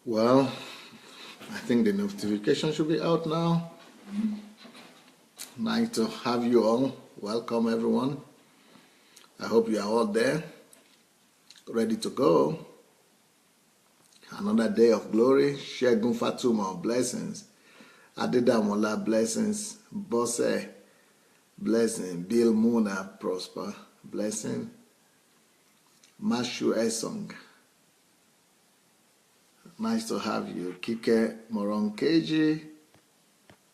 Well, I think the notification should be out now. Nice to have you all. Welcome, everyone. I hope you are all there, ready to go. Another day of glory. Shegun Fatuma, blessings. Adedamola, blessings. Bose, blessing. Bill Muna, prosper, blessing. Mashu Esong, nice to have you. Kike Moronkeji,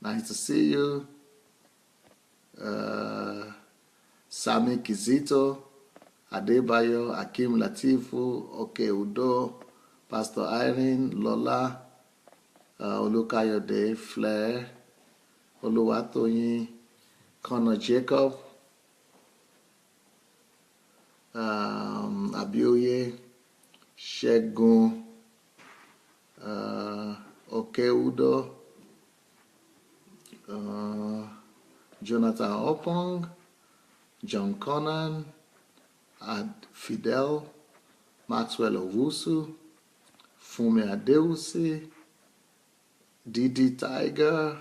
nice to see you. Sami Kizito, Adebayo, Akim Latifu, Oke Udo, Pastor Irene, Lola, Olukayode, Flair, Oluwatoyin, Connor Jacob, Abioye, Shegun, Oke Udo, Jonathan Opong, John Conan, Fidel, Maxwell Owusu, Fumi Adeusi, Didi Tiger,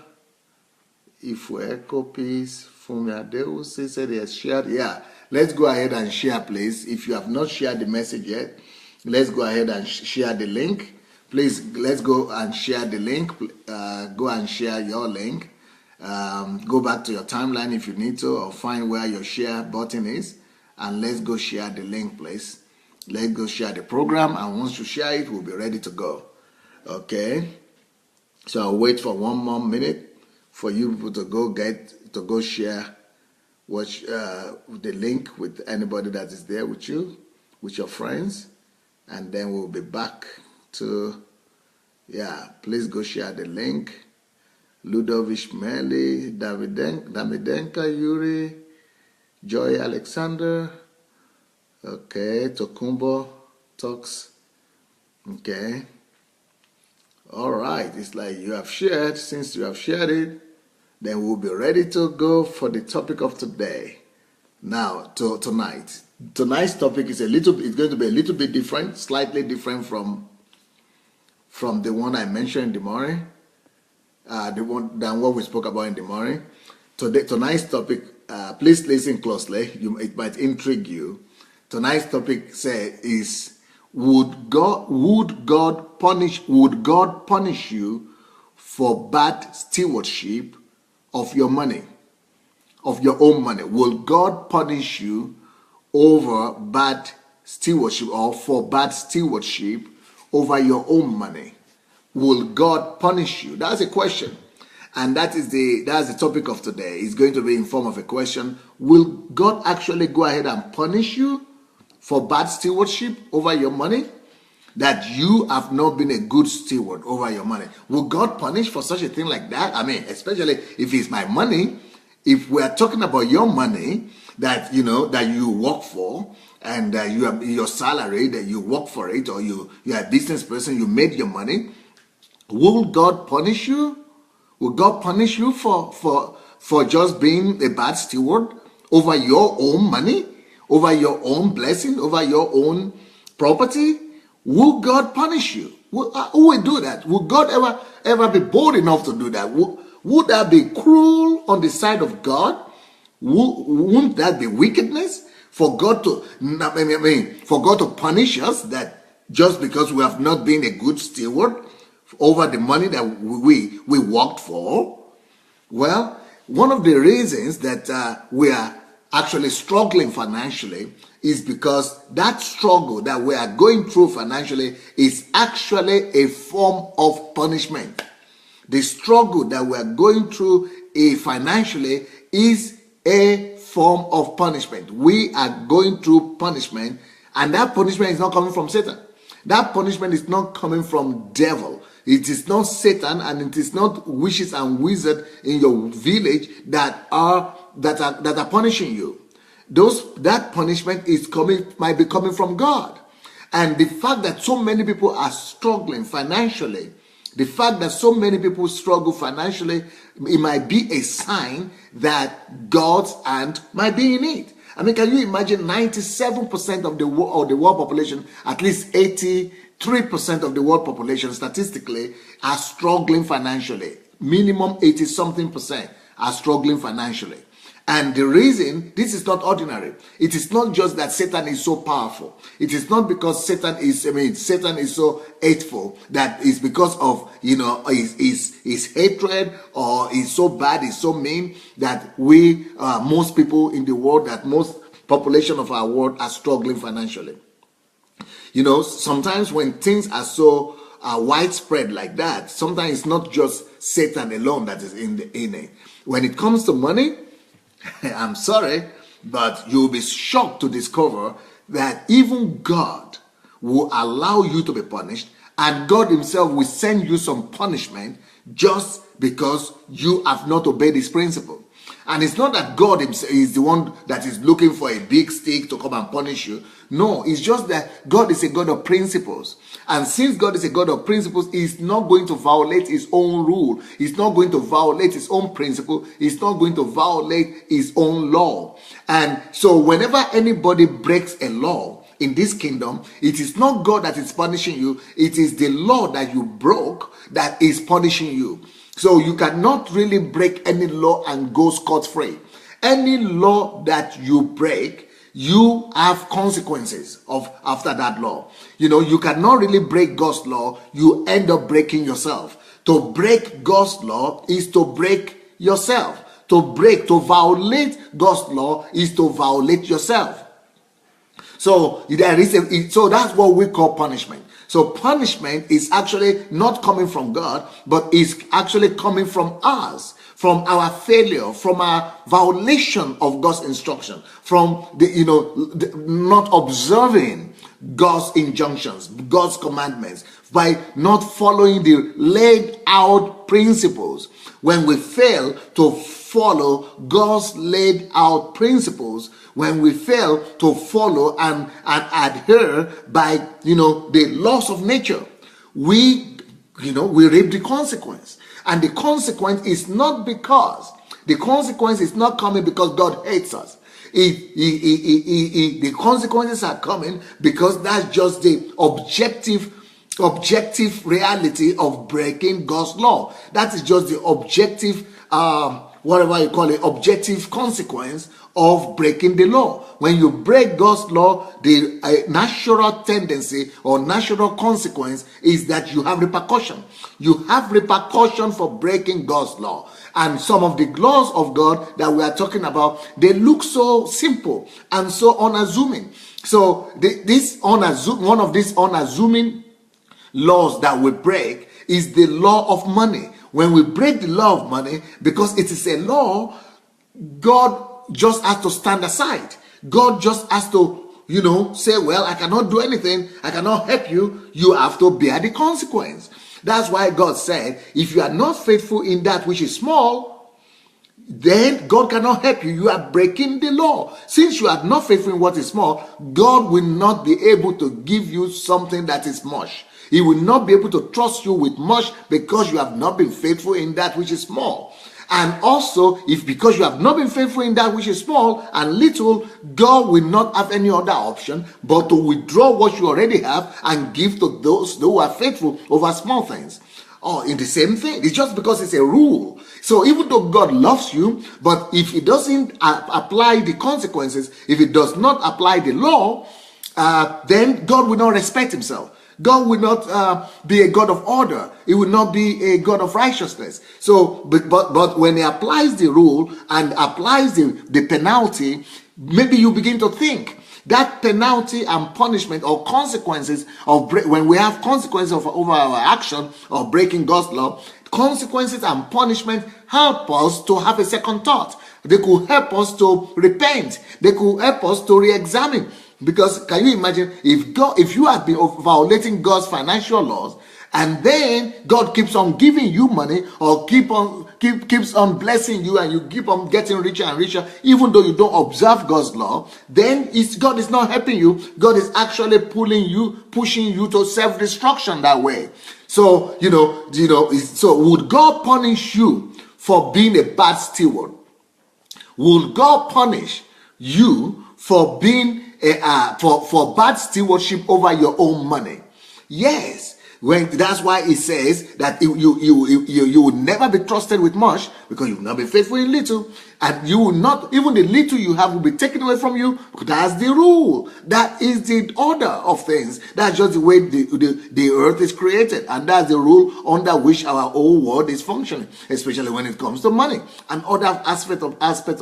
Ifue Peace, Fumi Adeusi said he has shared. Yeah, let's go ahead and share, please. If you have not shared the message yet, let's go ahead and share the link. Please, let's go and share the link. Go and share your link. Go back to your timeline if you need to, or find where your share button is, and let's go share the link, please. Let's go share the program, and once you share it, we'll be ready to go. Okay? So I'll wait for 1 more minute for you people to go share the link with anybody that is there with you, with your friends, and then we'll be back to, please go share the link. Ludovic Meli, Damidenka Yuri, Joy Alexander, okay, Tokumbo Talks, okay. All right, it's like you have shared. Since you have shared it, then we'll be ready to go for the topic of today. Now, tonight's topic is it's going to be a little bit different, slightly different from the one I mentioned in the morning. Than what we spoke about in the morning. Tonight's topic, please listen closely. It might intrigue you. Tonight's topic is: Would God punish you for bad stewardship of your money, of your own money? Will God punish you over bad stewardship, or for bad stewardship over your own money? Will God punish you? That's a question. And that's the topic of today. It's going to be in form of a question. Will God actually go ahead and punish you for bad stewardship over your money? That you have not been a good steward over your money. Will God punish for such a thing like that? I mean, especially if it's my money. If we're talking about your money that you work for, and you have your salary, that you work for it, or you're a business person, you made your money. Will God punish you? Will God punish you for just being a bad steward over your own money, over your own blessing, over your own property? Will God punish you? Who will do that? Will God ever be bold enough to do that? Would that be cruel on the side of God? Wouldn't that be wickedness for God to punish us, that just because we have not been a good steward over the money that we worked for? Well, one of the reasons that we are actually struggling financially is because that struggle that we are going through financially is actually a form of punishment. The struggle that we are going through financially is a form of punishment. We are going through punishment, and that punishment is not coming from Satan. That punishment is not coming from devil. It is not Satan, and it is not witches and wizards in your village that are punishing you. That punishment might be coming from God. And the fact that so many people are struggling financially, the fact that so many people struggle financially, it might be a sign that God's hand might be in it. I mean, can you imagine 97% of the world population, at least 80 3% of the world population statistically are struggling financially. Minimum 80 something percent are struggling financially. And the reason, this is not ordinary. It is not just that Satan is so powerful. It is not because Satan is so hateful, that is because of, his hatred, or is so bad, is so mean, that most people in the world, that most population of our world are struggling financially. Sometimes when things are so widespread like that, sometimes it's not just Satan alone that is in it. When it comes to money, I'm sorry, but you'll be shocked to discover that even God will allow you to be punished, and God himself will send you some punishment just because you have not obeyed his principle. And it's not that God himself is the one that is looking for a big stick to come and punish you. No, it's just that God is a God of principles. And since God is a God of principles, he's not going to violate his own rule. He's not going to violate his own principle. He's not going to violate his own law. And so whenever anybody breaks a law in this kingdom, it is not God that is punishing you. It is the law that you broke that is punishing you. So you cannot really break any law and go scot-free. Any law that you break, you have consequences after that law. You cannot really break God's law. You end up breaking yourself. To break God's law is to break yourself. To violate God's law is to violate yourself. So so that's what we call punishment. So punishment is actually not coming from God, but is actually coming from us, from our failure, from our violation of God's instruction, from not observing God's injunctions, God's commandments, by not following the laid out principles. When we fail to follow God's laid out principles, when we fail to follow and adhere by the laws of nature, we reap the consequence. And the consequence is not coming because God hates us. The consequences are coming because that's just the objective reality of breaking God's law. That is just the objective objective consequence of breaking the law. When you break God's law, the natural tendency or natural consequence is that you have repercussion. You have repercussion for breaking God's law. And some of the laws of God that we are talking about, they look so simple and so unassuming. So one of these unassuming laws that we break is the law of money. When we break the law of money, because it is a law, God just has to stand aside. God just has to, say, well, I cannot do anything. I cannot help you. You have to bear the consequence. That's why God said, if you are not faithful in that which is small, then God cannot help you. You are breaking the law. Since you are not faithful in what is small, God will not be able to give you something that is much. He will not be able to trust you with much because you have not been faithful in that which is small. And also, because you have not been faithful in that which is small and little, God will not have any other option but to withdraw what you already have and give to those who are faithful over small things. Or in the same thing. It's just because it's a rule. So even though God loves you, but if he doesn't apply the consequences, if he does not apply the law, then God will not respect himself. God will not be a God of order. He will not be a God of righteousness. So, but when he applies the rule and applies the penalty, maybe you begin to think that penalty and punishment or consequences of when we have consequences over our action of breaking God's law, consequences and punishment help us to have a second thought. They could help us to repent. They could help us to re-examine. Because can you imagine if you have been violating God's financial laws, and then God keeps on giving you money or keeps on blessing you, and you keep on getting richer and richer, even though you don't observe God's law, then God is not helping you. God is actually pushing you to self-destruction that way. So, so would God punish you for being a bad steward? Will God punish you for being for bad stewardship over your own money? Yes. That's why it says that you will never be trusted with much, because you will not be faithful in little, and you will not, even the little you have will be taken away from you. That's the rule. That is the order of things. That's just the way the earth is created, and that's the rule under which our whole world is functioning, especially when it comes to money and other aspects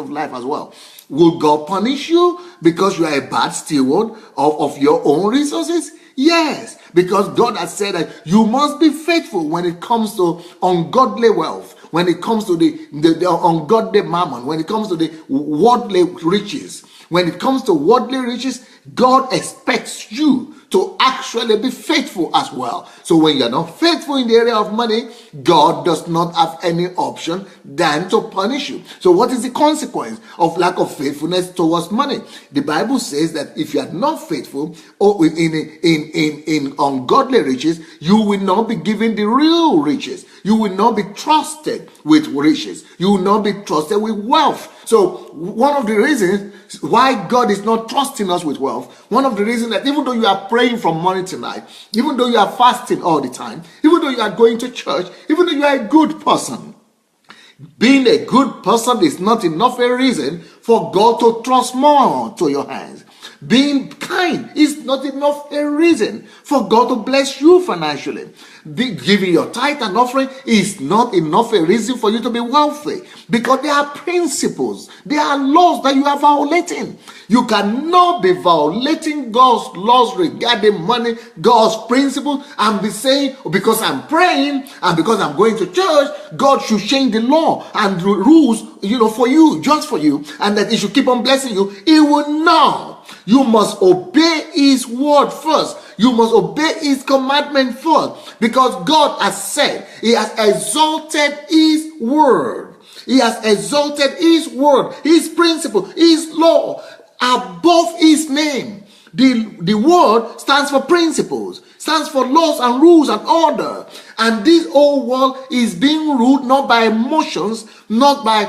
of life as well. Will God punish you because you are a bad steward of your own resources? Yes, because God has said that you must be faithful when it comes to ungodly wealth, when it comes to the ungodly mammon, when it comes to the worldly riches. When it comes to worldly riches, God expects you to actually be faithful as well. So when you're not faithful in the area of money, God does not have any option than to punish you. So what is the consequence of lack of faithfulness towards money? The Bible says that if you are not faithful or in ungodly riches, you will not be given the real riches. You will not be trusted with riches. You will not be trusted with wealth. So one of the reasons why God is not trusting us with wealth, one of the reasons that even though you are praying for money tonight, even though you are fasting all the time, even though you are going to church, even though you are a good person, being a good person is not enough a reason for God to trust more to your hands. Being kind is not enough a reason for God to bless you financially. Giving your tithe and offering is not enough a reason for you to be wealthy, because there are principles, there are laws that you are violating. You cannot be violating God's laws regarding money, God's principles, and be saying, because I'm praying and because I'm going to church, God should change the law and rules, for you, just for you, and that He should keep on blessing you. He will not. You must obey His word first. You must obey His commandment first, because God has said, He has exalted His word. He has exalted His word, His principle, His law above His name. The word stands for principles, stands for laws and rules and order. And this whole world is being ruled not by emotions, not by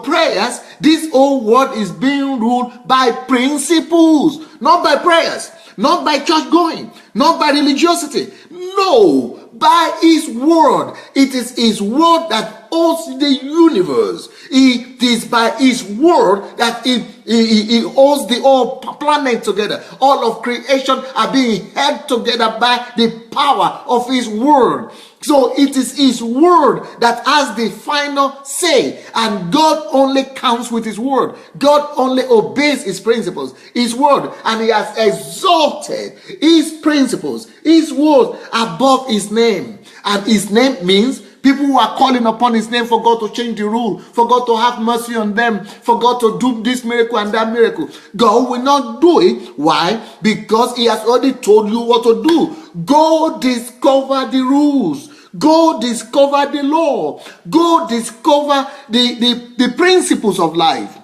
prayers. This whole world is being ruled by principles, not by prayers, not by church going, not by religiosity. No, by His word. It is His word that holds the universe. It is by His word that He holds the whole planet together. All of creation are being held together by the power of His word. So it is His word that has the final say, and God only counts with His word. God only obeys His principles, His word, and He has exalted His principles, His word above His name. And His name means people who are calling upon His name for God to change the rule, for God to have mercy on them, for God to do this miracle and that miracle. God will not do it. Why? Because He has already told you what to do. Go discover the rules. Go discover the law. Go discover the principles of life.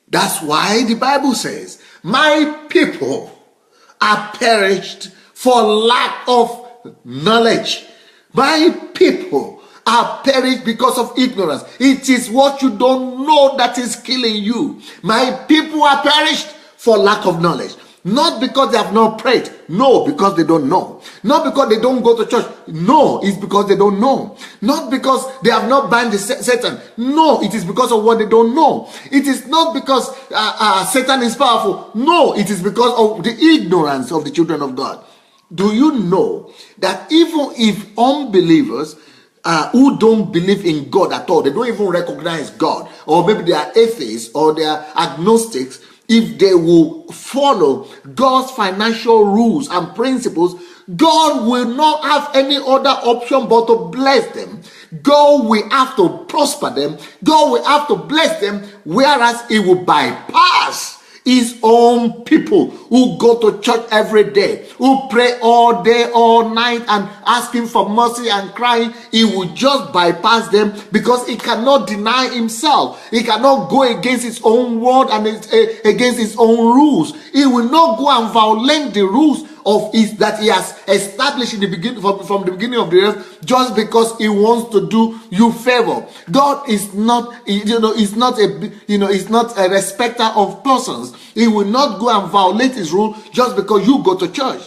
That's why the Bible says, my people are perished for lack of knowledge. My people are perished because of ignorance. It is what you don't know that is killing you. My people are perished for lack of knowledge. Not because they have not prayed. No, because they don't know. Not because they don't go to church. No, it's because they don't know. Not because they have not bound Satan. No, it is because of what they don't know. It is not because Satan is powerful. No, it is because of the ignorance of the children of God. Do you know that even if unbelievers who don't believe in God at all, they don't even recognize God, or maybe they are atheists or they are agnostics, if they will follow God's financial rules and principles, God will not have any other option but to bless them. God will have to prosper them. God will have to bless them, whereas He will bypass His own people who go to church every day, who pray all day, all night, and asking for mercy and crying. He will just bypass them because He cannot deny Himself. He cannot go against His own word and against His own rules. He will not go and violate the rules of His that He has established in the beginning, from the beginning of the earth, just because He wants to do you favor. God is not, is not a respecter of persons. He will not go and violate His rule just because you go to church.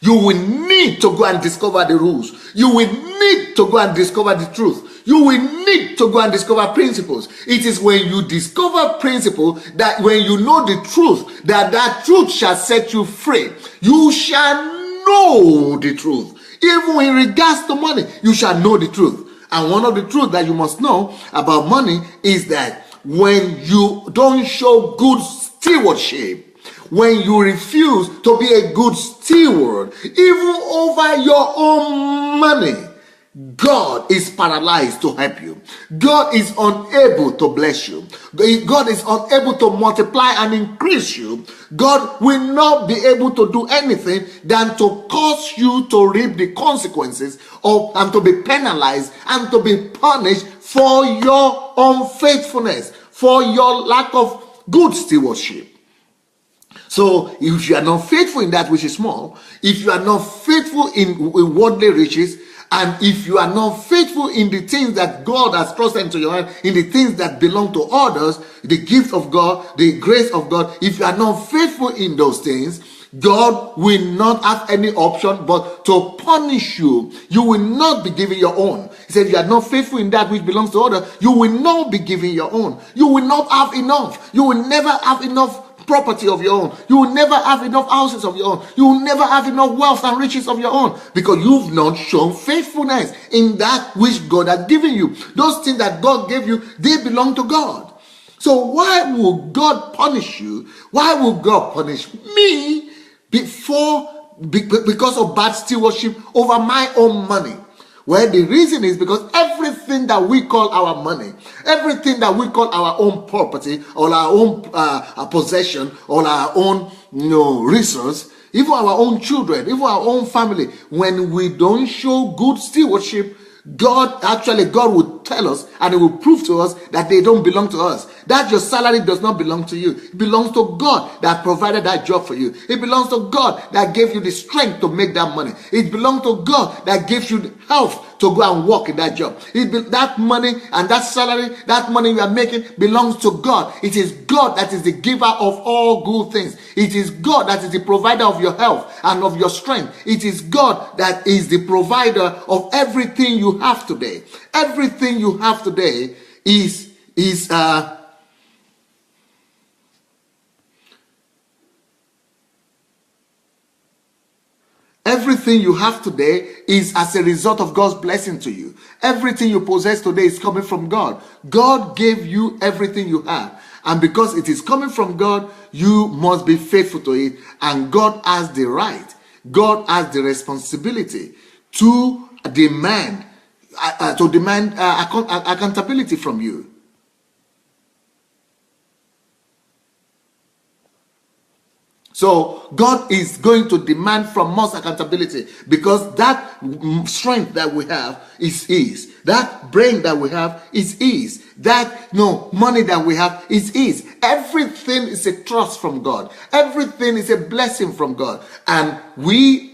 You will need to go and discover the rules. You will need to go and discover the truth. You will need to go and discover principles. It is when you discover principle, that when you know the truth, that truth shall set you free. You shall know the truth. Even in regards to money, you shall know the truth. And one of the truths that you must know about money is that when you don't show good stewardship, when you refuse to be a good steward, even over your own money, God is paralyzed to help you. God is unable to bless you. God is unable to multiply and increase you. God will not be able to do anything than to cause you to reap the consequences of, and to be penalized and to be punished for your unfaithfulness, for your lack of good stewardship. So if you are not faithful in that which is small, if you are not faithful in worldly riches, and if you are not faithful in the things that God has trusted into your hand, in the things that belong to others, the gift of God, the grace of God, if you are not faithful in those things, God will not have any option but to punish you. You will not be given your own. He said, if you are not faithful in that which belongs to others, you will not be given your own. You will not have enough. You will never have enough property of your own. You will never have enough houses of your own. You will never have enough wealth and riches of your own, because you've not shown faithfulness in that which God has given you. Those things that God gave you, they belong to God. So why would God punish you? Why would God punish me because of bad stewardship over my own money? Well, the reason is because everything that we call our money, everything that we call our own property, or our own possession, or our own resource, even our own children, even our own family, when we don't show good stewardship, God will tell us, and it will prove to us that they don't belong to us. That your salary does not belong to you. It belongs to God that provided that job for you. It belongs to God that gave you the strength to make that money. It belongs to God that gives you the health to go and work in that job. That money and that salary, that money you are making belongs to God. It is God that is the giver of all good things. It is God that is the provider of your health and of your strength. It is God that is the provider of everything you have today. Everything you have today is everything you have today is as a result of God's blessing to you. Everything you possess today is coming from God. God gave you everything you have. And because it is coming from God, you must be faithful to it. And God has the right, God has the responsibility to demand accountability from you. So God is going to demand from us accountability, because that strength that we have is His. That brain that we have is His. That money that we have is His. Everything is a trust from God. Everything is a blessing from God. And we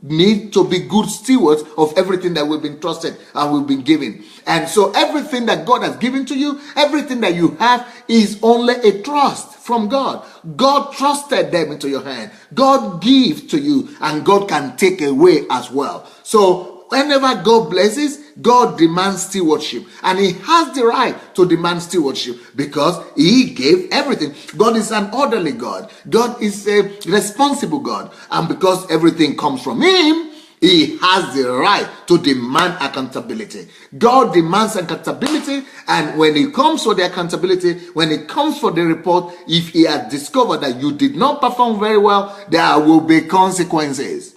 need to be good stewards of everything that we've been trusted and we've been given. And so everything that God has given to you, everything that you have, is only a trust from God. God trusted them into your hand. God gives to you, and God can take away as well. So whenever God blesses, God demands stewardship, and He has the right to demand stewardship because He gave everything. God is an orderly God. God is a responsible God, and because everything comes from Him, He has the right to demand accountability. God demands accountability, and when it comes for the accountability, when it comes for the report, if He has discovered that you did not perform very well, there will be consequences.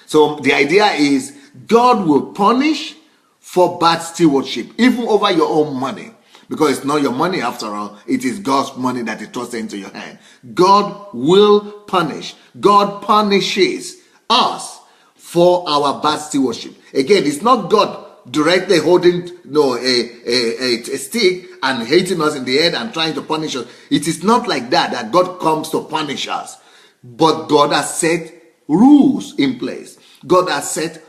So the idea is, God will punish for bad stewardship, even over your own money. Because it's not your money after all, it is God's money that He trusted into your hand. God will punish. God punishes us for our bad stewardship. Again, it's not God directly holding a stick and hitting us in the head and trying to punish us. It is not like that God comes to punish us. But God has set rules in place. God has set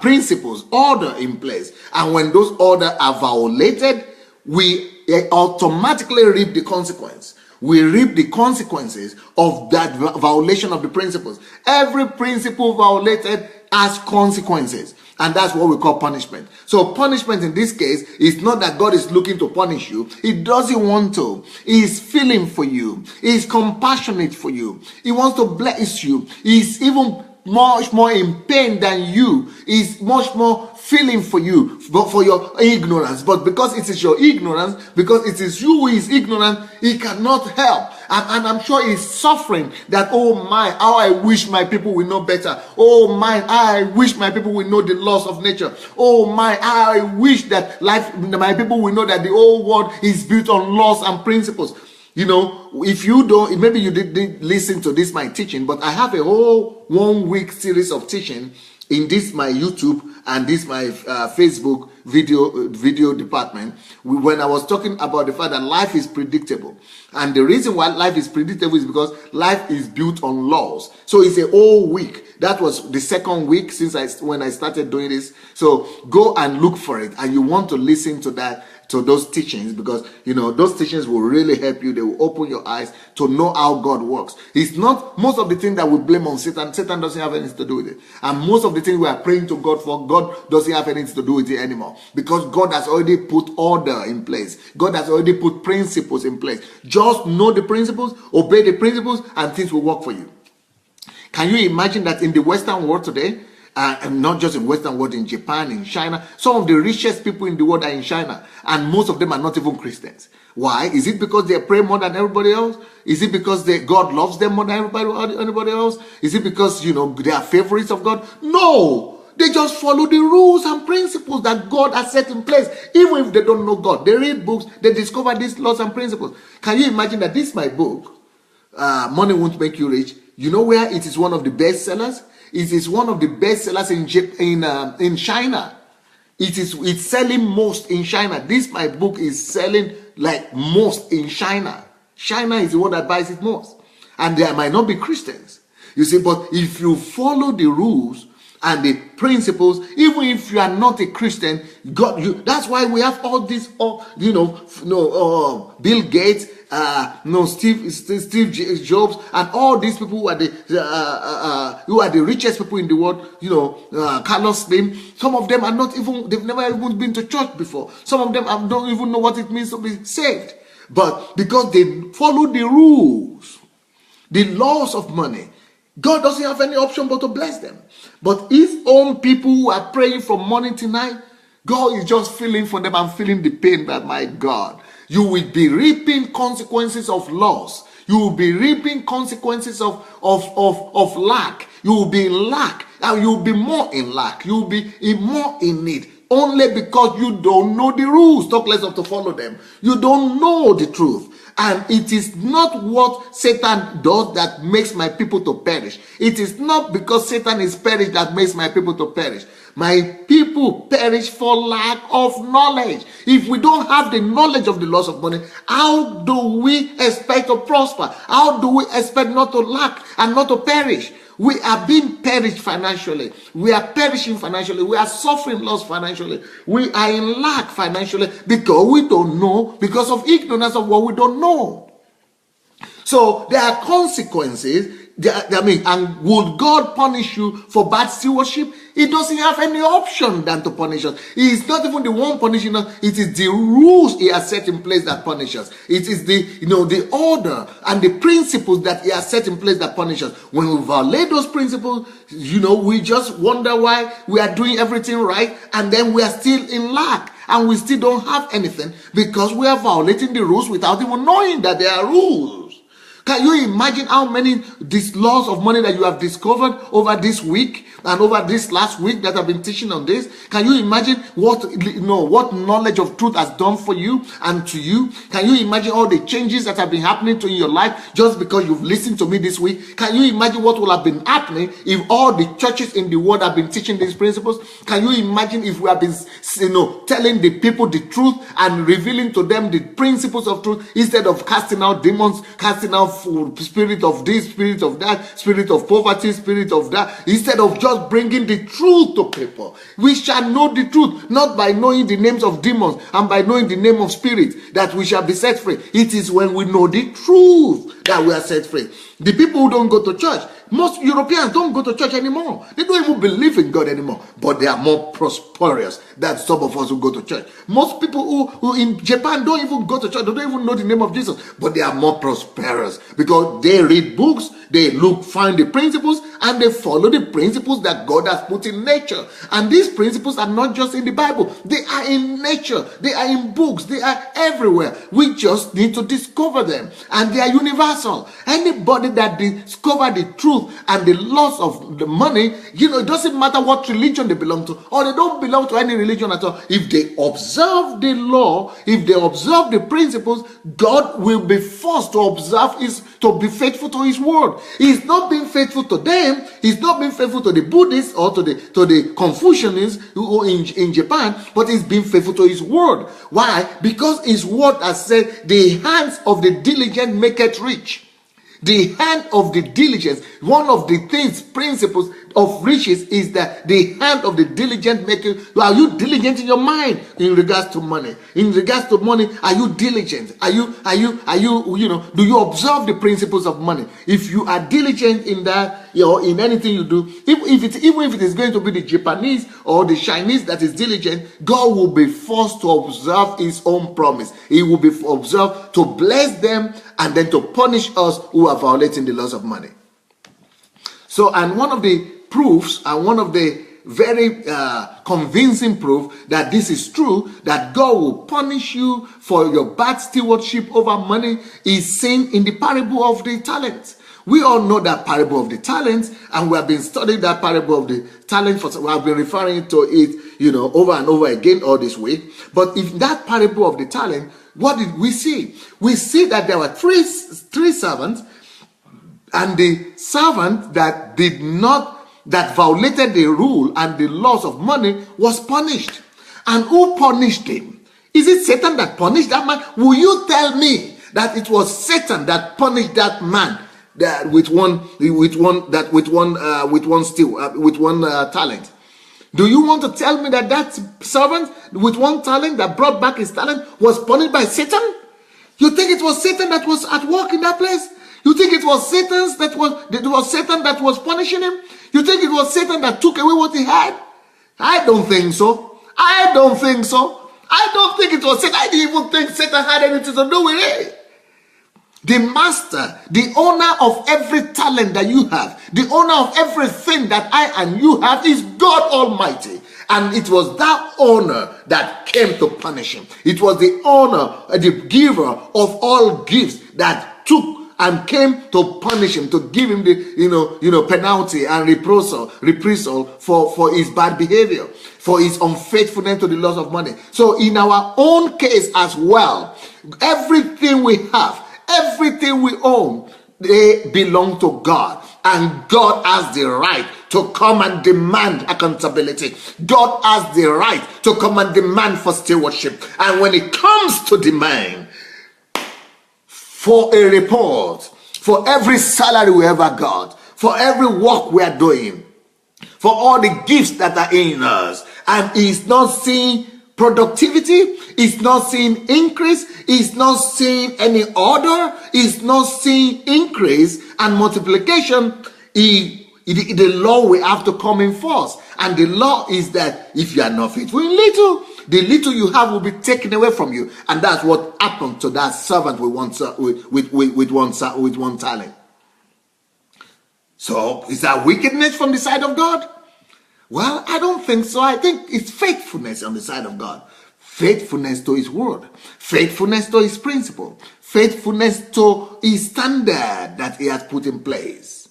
principles, order in place. And when those orders are violated, we automatically reap the consequence. we reap the consequences of that violation of the principles. Every principle violated has consequences, and that's what we call punishment. So punishment in this case is not that God is looking to punish you. He doesn't want to. He is feeling for you. He is compassionate for you. He wants to bless you. He is even much more in pain than you. Is much more feeling for you, but for your ignorance. But because it is your ignorance, because it is you who is ignorant, he cannot help. And I'm sure he's suffering that, oh my, how I wish my people will know better. Oh my, I wish my people will know the laws of nature. Oh my, I wish that my people will know that the whole world is built on laws and principles. You know, if you don't, maybe you didn't listen to this my teaching, but I have a whole 1 week series of teaching in this my YouTube and this my Facebook video department, when I was talking about the fact that life is predictable. And the reason why life is predictable is because life is built on laws. So it's a whole week. That was the second week since when I started doing this. So go and look for it, and you want to listen to that, to those teachings, because you know those teachings will really help you. They will open your eyes to know how God works. It's not most of the things that we blame on Satan. Satan doesn't have anything to do with it, and most of the things we are praying to God for, God doesn't have anything to do with it anymore, because God has already put order in place. God has already put principles in place. Just know the principles, obey the principles, and things will work for you. Can you imagine that in the Western world today? And not just in Western world, in Japan, in China, some of the richest people in the world are in China, and most of them are not even Christians. Why? Is it because they pray more than everybody else? Is it because God loves them more than anybody else? Is it because, you know, they are favorites of God? No! They just follow the rules and principles that God has set in place. Even if they don't know God, they read books, they discover these laws and principles. Can you imagine that this my book, Money Won't Make You Rich? You know where it is one of the best sellers? It is one of the best sellers in China. It's selling most in China. This my book is selling like most in China. China is the one that buys it most, and there might not be Christians. You see, but if you follow the rules and the principles, even if you are not a Christian, God, that's why we have all this, Bill Gates, Steve Jobs, and all these people who are the richest people in the world. Carlos Slim. Some of them are not even, they've never even been to church before. Some of them don't even know what it means to be saved. But because they follow the rules, the laws of money, God doesn't have any option but to bless them. But his own people who are praying for money tonight, God is just feeling for them and feeling the pain that, my God, you will be reaping consequences of loss. You will be reaping consequences of lack. You will be in lack, and you will be more in lack. You will be more in need, only because you don't know the rules. Talk less of to follow them. You don't know the truth. And it is not what Satan does that makes my people to perish. It is not because Satan is perished that makes my people to perish. My people perish for lack of knowledge. If we don't have the knowledge of the laws of money, how do we expect to prosper? How do we expect not to lack and not to perish? We are being perished financially. We are perishing financially. We are suffering loss financially. We are in lack financially because we don't know, because of ignorance of what we don't know. So there are consequences. And would God punish you for bad stewardship? He doesn't have any option than to punish us. He is not even the one punishing us. It is the rules he has set in place that punish us. It is the order and the principles that he has set in place that punish us. When we violate those principles, we just wonder why we are doing everything right, and then we are still in lack, and we still don't have anything because we are violating the rules without even knowing that there are rules. Can you imagine how many these laws of money that you have discovered over this week and over this last week that I've been teaching on this? Can you imagine what knowledge of truth has done for you and to you? Can you imagine all the changes that have been happening to in your life just because you've listened to me this week? Can you imagine what will have been happening if all the churches in the world have been teaching these principles? Can you imagine if we have been telling the people the truth and revealing to them the principles of truth instead of casting out demons, casting out spirit of this, spirit of that, spirit of poverty, spirit of that, instead of just just bringing the truth to people. We shall know the truth, not by knowing the names of demons and by knowing the name of spirits that we shall be set free. It is when we know the truth that we are set free. The people who don't go to church, most Europeans don't go to church anymore. They don't even believe in God anymore. But they are more prosperous than some of us who go to church. Most people who in Japan don't even go to church. They don't even know the name of Jesus. But they are more prosperous because they read books, they find the principles, and they follow the principles that God has put in nature. And these principles are not just in the Bible. They are in nature. They are in books. They are everywhere. We just need to discover them. And they are universal. Anybody that discover the truth and the loss of the money, it doesn't matter what religion they belong to, or they don't belong to any religion at all. If they observe the law, if they observe the principles, God will be forced to observe to be faithful to his word. He's not being faithful to them. He's not being faithful to the Buddhists or to the Confucianists who in Japan, but he's being faithful to his word. Why? Because his word has said, the hands of the diligent make it rich. The hand of the diligence, one of the principles of riches is that the hand of the diligent making. Are you diligent in your mind in regards to money? In regards to money, are you diligent? Are you do you observe the principles of money? If you are diligent in that, in anything you do, even if it is going to be the Japanese or the Chinese that is diligent, God will be forced to observe his own promise. He will be observed to bless them and then to punish us who are violating the laws of money. So, and one of the proofs, and one of the very convincing proof that this is true, that God will punish you for your bad stewardship over money, is seen in the parable of the talents. We all know that parable of the talents, and we have been studying that parable of the talent we have been referring to it, over and over again all this week. But in that parable of the talent, what did we see? We see that there were three servants, and the servant that violated the rule and the laws of money was punished. And who punished him? Is it Satan that punished that man? Will you tell me that it was Satan that punished that man with one talent? Do you want to tell me that servant with one talent that brought back his talent was punished by Satan? You think it was Satan that was at work in that place? You think it was Satan that was punishing him? You think it was Satan that took away what he had? I don't think so. I don't think it was Satan. I didn't even think Satan had anything to do with it. The master, the owner of every talent that you have, the owner of everything that I and you have is God Almighty. And it was that owner that came to punish him. It was the owner, the giver of all gifts that took and came to punish him, to give him the penalty and reprisal for his bad behavior, for his unfaithfulness to the laws of money. So in our own case as well, everything we have, everything we own, they belong to God. And God has the right to come and demand accountability. God has the right to come and demand for stewardship. And when it comes to demand for a report, for every salary we ever got, for every work we are doing, for all the gifts that are in us, and he's not seeing productivity, he's not seeing increase, he's not seeing any order, he's not seeing increase and multiplication, the law will have to come in force. And the law is that if you are not faithful in little, the little you have will be taken away from you. And that's what happened to that servant with one talent. So is that wickedness from the side of God? Well, I don't think so. I think it's faithfulness on the side of God. Faithfulness to his word. Faithfulness to his principle. Faithfulness to his standard that he has put in place.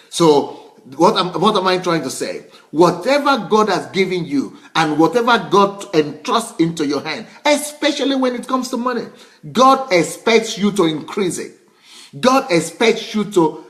So what am I trying to say? Whatever God has given you and whatever God entrusts into your hand, especially when it comes to money, God expects you to increase it. God expects you to,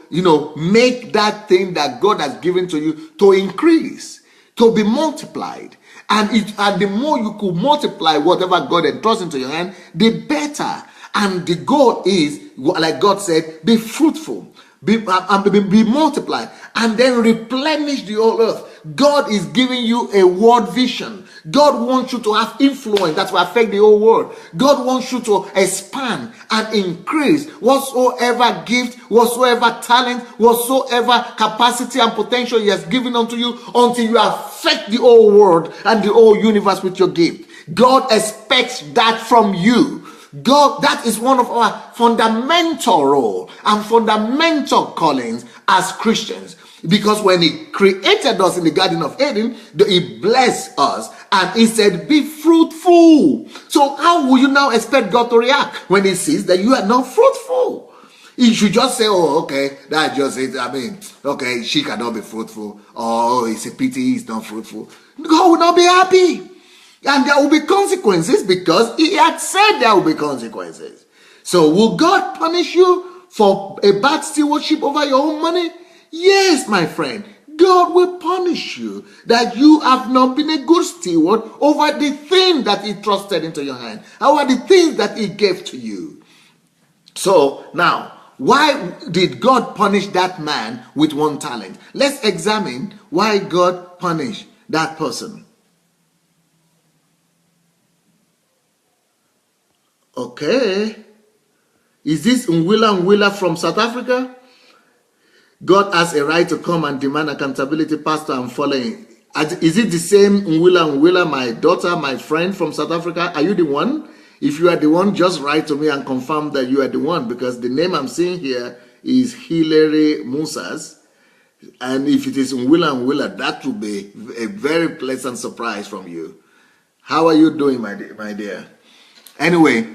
make that thing that God has given to you to increase, to be multiplied. And the more you could multiply whatever God entrusts into your hand, the better. And the goal is, like God said, be fruitful. Be multiplied and then replenish the whole earth. God is giving you a world vision. God wants you to have influence that will affect the whole world. God wants you to expand and increase whatsoever gift, whatsoever talent, whatsoever capacity and potential He has given unto you, until you affect the whole world and the whole universe with your gift. God expects that from you. God, that is one of our fundamental role and fundamental callings as Christians. Because when He created us in the Garden of Eden, He blessed us and He said, be fruitful. So how will you now expect God to react when He sees that you are not fruitful? He should just say, oh, okay, that's just it. I mean, okay, she cannot be fruitful. Oh, it's a pity he's not fruitful. God will not be happy. And there will be consequences, because He had said there will be consequences. So will God punish you for a bad stewardship over your own money? Yes, my friend. God will punish you that you have not been a good steward over the thing that He trusted into your hand, over the things that He gave to you. So now, why did God punish that man with one talent? Let's examine why God punished that person. Okay. Is this Nwila from South Africa? God has a right to come and demand accountability, Pastor, I'm following. Is it the same Nwila, my daughter, my friend from South Africa? Are you the one? If you are the one, just write to me and confirm that you are the one, because the name I'm seeing here is Hilary Musas. And if it is Nwila, that will be a very pleasant surprise from you. How are you doing, my dear? Anyway,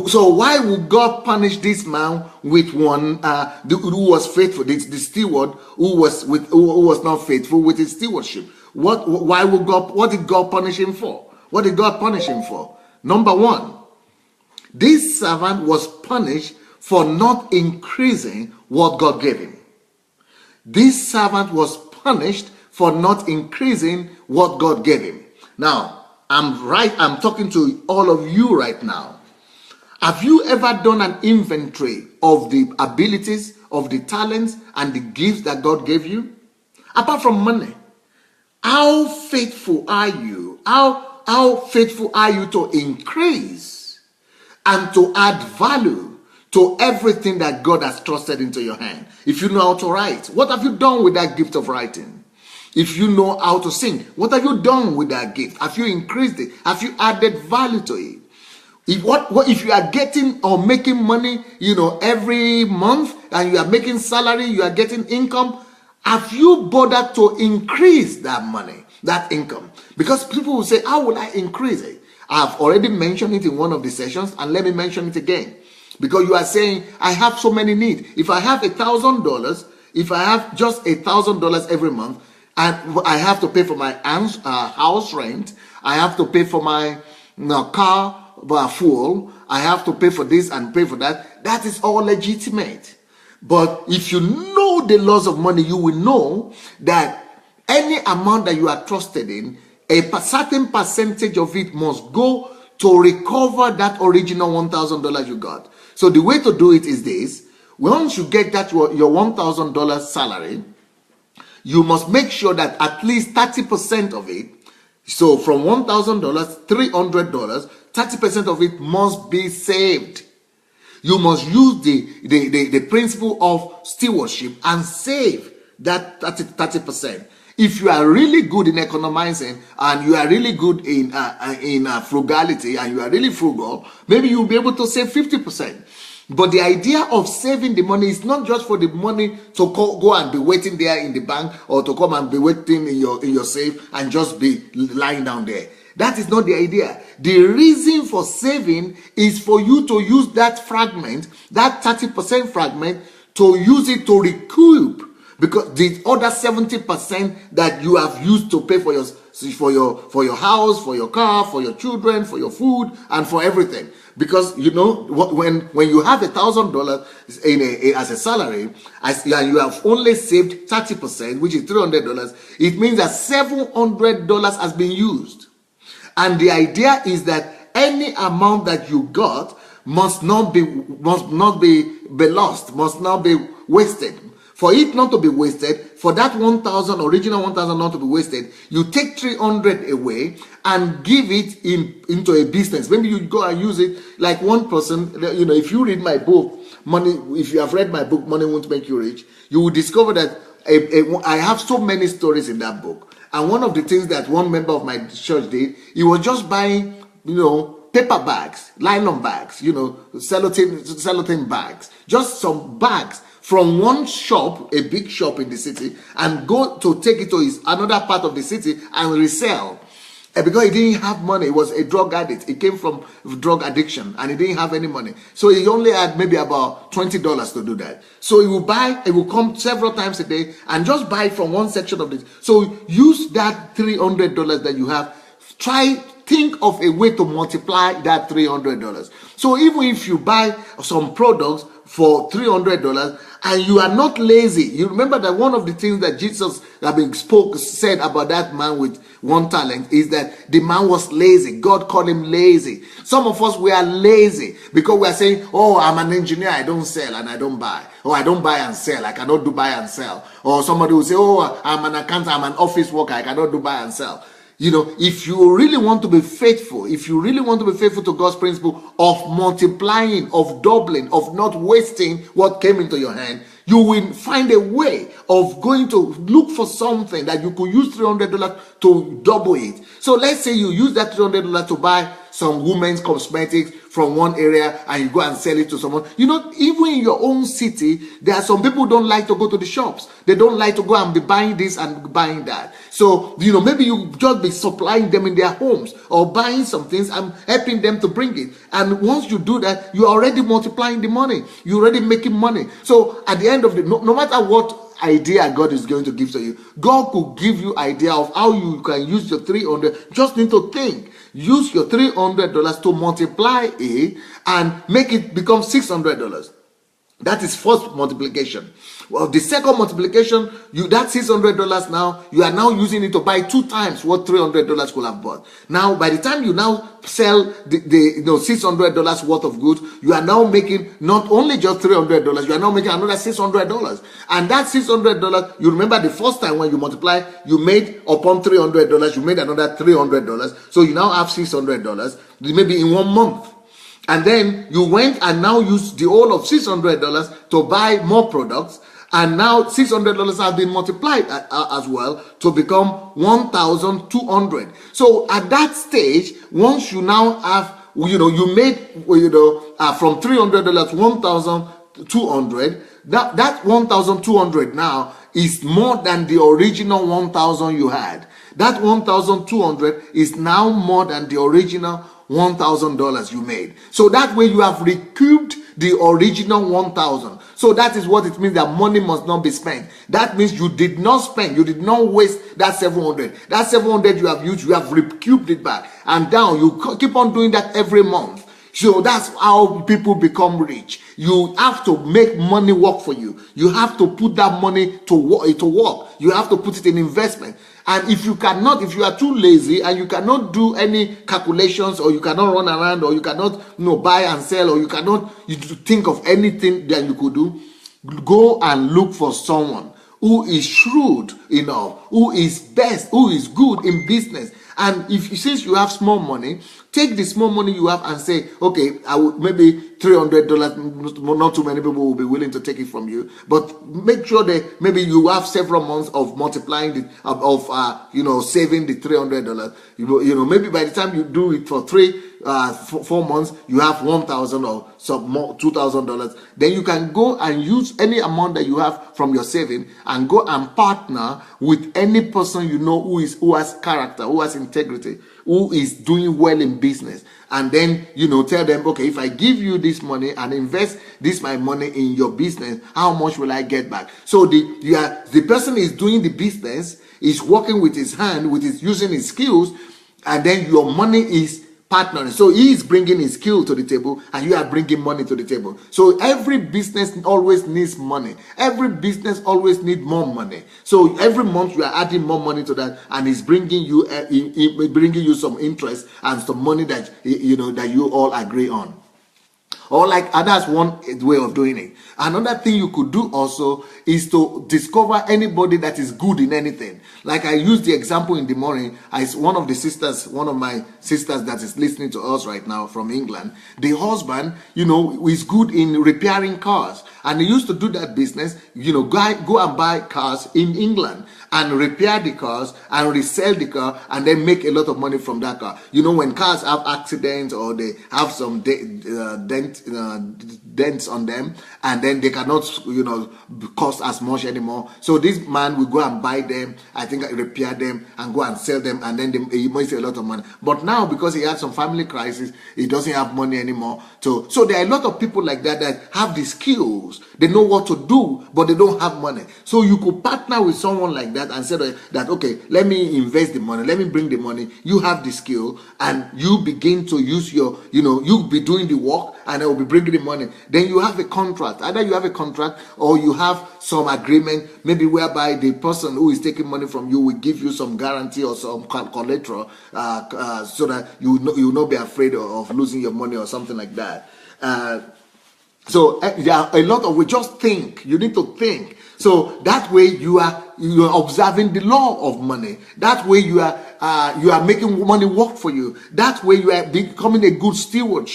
so why would God punish this man with one who was faithful, the steward who was not faithful with his stewardship? What did God punish him for? What did God punish him for? Number one, this servant was punished for not increasing what God gave him. This servant was punished for not increasing what God gave him. Now, I'm talking to all of you right now. Have you ever done an inventory of the abilities, of the talents, and the gifts that God gave you? Apart from money, how faithful are you? How faithful are you to increase and to add value to everything that God has trusted into your hand? If you know how to write, what have you done with that gift of writing? If you know how to sing, what have you done with that gift? Have you increased it? Have you added value to it? If you are getting or making money, every month, and you are making salary, you are getting income, have you bothered to increase that money, that income? Because people will say, how will I increase it? I've already mentioned it in one of the sessions, and let me mention it again. Because you are saying, I have so many needs. If I have $1,000, if I have just $1,000 every month, and I have to pay for my house rent, I have to pay for my car fuel, I have to pay for this and pay for that. That is all legitimate. But if you know the laws of money, you will know that any amount that you are trusted in, a certain percentage of it must go to recover that original $1,000 you got. So the way to do it is this: once you get that your $1,000 salary, you must make sure that at least 30% of it, so from $1,000, $300, 30% of it must be saved. You must use the principle of stewardship and save that 30%. If you are really good in economizing and you are really good in frugality and you are really frugal, maybe you'll be able to save 50%. But the idea of saving the money is not just for the money to go and be waiting there in the bank, or to come and be waiting in your safe and just be lying down there. That is not the idea. The reason for saving is for you to use that fragment, that 30% fragment, to use it to recoup, because the other 70% that you have used to pay for your house, for your car, for your children, for your food, and for everything. Because when you have $1,000 as a salary, and you have only saved 30%, which is $300, it means that $700 has been used. And the idea is that any amount that you got must not be lost, must not be wasted. For it not to be wasted, for that 1,000, original 1,000 not to be wasted, you take 300 away and give it into a business. Maybe you go and use it like one person. If you read my book, if you have read my book, Money Won't Make You Rich, you will discover that I have so many stories in that book. And one of the things that one member of my church did, he was just buying, paper bags, nylon bags, cellophane bags, just some bags from one shop, a big shop in the city, and go to take it to another part of the city and resell. And because he didn't have money, he was a drug addict. He came from drug addiction and he didn't have any money. So he only had maybe about $20 to do that. So he will come several times a day and just buy from one section of this. So use that $300 that you have. Think of a way to multiply that $300. So even if you buy some products for $300 and you are not lazy, you remember that one of the things that Jesus said about that man with one talent is that the man was lazy. God called him lazy. Some of us, we are lazy because we are saying, oh, I'm an engineer, I don't sell and I don't buy. Or I don't buy and sell, I cannot do buy and sell. Or somebody will say, oh, I'm an accountant, I'm an office worker, I cannot do buy and sell. If you really want to be faithful, to God's principle of multiplying, of doubling, of not wasting what came into your hand, you will find a way of going to look for something that you could use $300 to double it. So let's say you use that $300 to buy some women's cosmetics from one area and you go and sell it to someone. Even in your own city, there are some people who don't like to go to the shops. They don't like to go and be buying this and buying that. So, maybe you just be supplying them in their homes or buying some things and helping them to bring it. And once you do that, you're already multiplying the money. You're already making money. So at the end of no matter what idea God is going to give to you, God could give you idea of how you can use your 300. Just need to think. Use your $300 to multiply it and make it become $600. That is first multiplication. Well, the second multiplication, that $600 now, you are now using it to buy 2 times what $300 could have bought. Now, by the time you now sell the $600 worth of goods, you are now making not only just $300, you are now making another $600. And that $600, you remember the first time when you multiply, you made upon $300, you made another $300. So you now have $600, maybe in 1 month. And then you went and now used the whole of $600 to buy more products. And now $600 have been multiplied as well to become 1,200. So at that stage, once you now have, you made, from $300, 1,200. That 1,200 now is more than the original 1,000 you had. That 1,200 is now more than the original $1,000 you made. So that way you have recouped the original 1,000. So that is what it means that money must not be spent. That means you did not spend, you did not waste that 700. That 700 you have used, you have recouped it back. And now you keep on doing that every month. So that's how people become rich. You have to make money work for you. You have to put that money to work. You have to put it in investment. And if you are too lazy and you cannot do any calculations, or you cannot run around, or you cannot buy and sell, or you think of anything that you could do, go and look for someone who is shrewd enough, who is best, who is good in business. And since you have small money, take the small money you have and say, okay, I would maybe $300. Not too many people will be willing to take it from you, but make sure that maybe you have several months of multiplying saving the $300. Maybe by the time you do it for 4 months, you have $1,000 or some more $2,000. Then you can go and use any amount that you have from your saving and go and partner with any person who has character, who has integrity, who is doing well in business. And then, tell them, okay, if I give you this money and invest my money in your business, how much will I get back? So the person is doing the business, is working with his hand, using his skills, and then your money is partnering. So he is bringing his skill to the table and you are bringing money to the table. So every business always needs money. Every business always needs more money. So every month you are adding more money to that, and it's bringing you some interest and some money that you all agree on. Or like, that's one way of doing it. Another thing you could do also is to discover anybody that is good in anything. Like I used the example in the morning. One of my sisters that is listening to us right now from England, the husband, is good in repairing cars. And he used to do that business, go and buy cars in England and repair the cars and resell the car and then make a lot of money from that car. When cars have accidents or they have some dents on them, and then they cannot, cost as much anymore. So this man will go and buy them, I think repair them and go and sell them, and then he makes a lot of money. But now, because he had some family crisis, he doesn't have money anymore. So there are a lot of people like that have the skills. They know what to do, but they don't have money. So you could partner with someone like that and say that, okay, let me invest the money, let me bring the money. You have the skill, and you begin to use you'll be doing the work, and I will be bringing the money. Then you have a contract. Either you have a contract or you have some agreement, maybe whereby the person who is taking money from you will give you some guarantee or some collateral, so that you will not be afraid of losing your money or something like that. So there are a lot of, we just think, you need to think. So that way you are observing the law of money. That way you are making money work for you. That way you are becoming a good steward,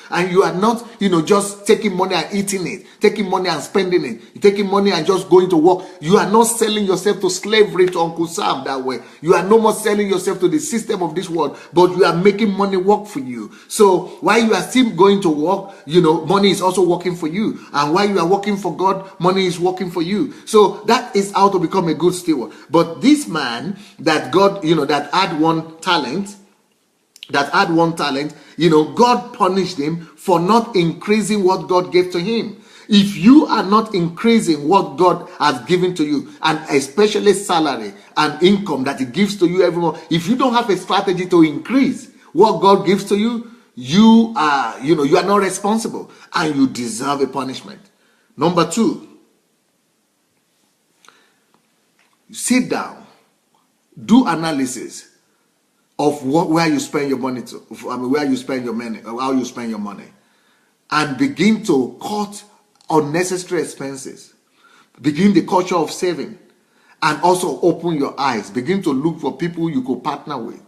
and you are not, just taking money and eating it, taking money and spending it, taking money and just going to work. You are not selling yourself to slavery to Uncle Sam that way. You are no more selling yourself to the system of this world, but you are making money work for you. So while you are still going to work, money is also working for you. And while you are working for God, money is working for you. So that is how to become a good steward. But this man that God, that had one talent, God punished him for not increasing what God gave to him. If you are not increasing what God has given to you, and especially salary and income that He gives to you every month, if you don't have a strategy to increase what God gives to you, you are not responsible, and you deserve a punishment. Number 2, sit down, do analysis of where you spend your money to. Where you spend your money, or how you spend your money, and begin to cut unnecessary expenses. Begin the culture of saving, and also open your eyes. Begin to look for people you could partner with,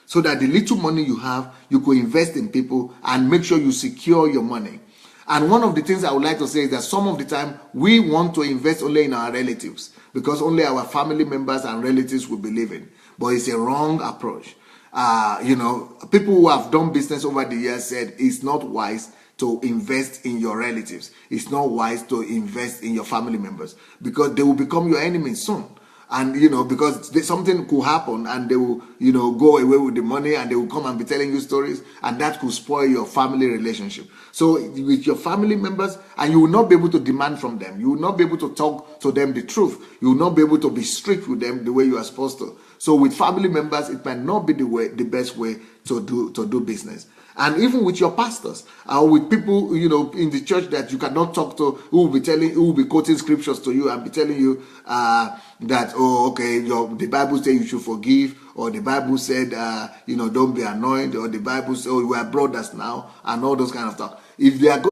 so that the little money you have, you could invest in people and make sure you secure your money. And one of the things I would like to say is that some of the time we want to invest only in our relatives, because only our family members and relatives will believe in. But it's a wrong approach. People who have done business over the years said it's not wise to invest in your relatives. It's not wise to invest in your family members, because they will become your enemies soon. And because something could happen, and they will go away with the money, and they will come and be telling you stories, and that could spoil your family relationship. So with your family members, and you will not be able to demand from them, you will not be able to talk to them the truth, you will not be able to be strict with them the way you are supposed to. So with family members, it might not be the best way to do business. And even with your pastors, or with people in the church that you cannot talk to, who will be quoting scriptures to you and be telling you that, the Bible says you should forgive, or the Bible said don't be annoyed, or the Bible says, we are brothers now, and all those kind of stuff. If they are